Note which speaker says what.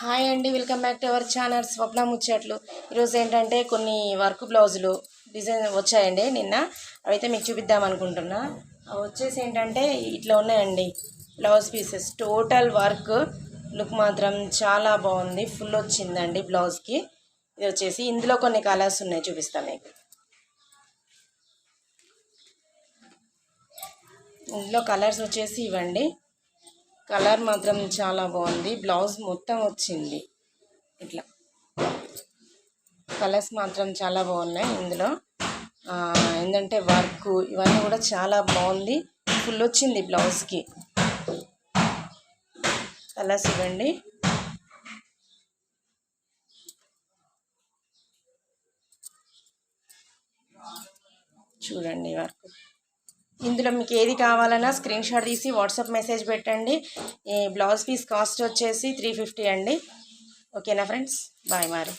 Speaker 1: Hi అండి, welcome back to our channel Swapna Muchatlu. ఈరోజు ఏంటంటే కొన్ని వర్క్ బ్లౌజులు డిజైన్ వచ్చాయండి నిన్న. అవైతే మీకు చూపిద్దాం అనుకుంటున్నా. అవి వచ్చేసి ఏంటంటే ఇట్లా ఉన్నాయండి blouse pieces. Total work look మాత్రం చాలా బాగుంది, ఫుల్ వచ్చిందండి బ్లౌజ్కి. ఇది వచ్చేసి ఇందులో కొన్ని కలర్స్ ఉన్నాయి, చూపిస్తాను మీకు. ఇందులో కలర్స్ వచ్చేసి ఇవ్వండి. కలర్ మాత్రం చాలా బాగుంది, బ్లౌజ్ మొత్తం వచ్చింది ఇట్లా. కలర్స్ మాత్రం చాలా బాగున్నాయి ఇందులో. ఏంటంటే వర్క్ ఇవన్నీ కూడా చాలా బాగుంది, ఫుల్ వచ్చింది బ్లౌజ్కి. కలర్స్ ఇవ్వండి. చూడండి వర్క్. ఇందులో మీకు ఏది కావాలన్నా స్క్రీన్ షాట్ తీసి వాట్సాప్ మెసేజ్ పెట్టండి. ఈ బ్లౌజ్ పీస్ కాస్ట్ వచ్చేసి 350 అండి. ఓకేనా ఫ్రెండ్స్, బాయ్ మరి.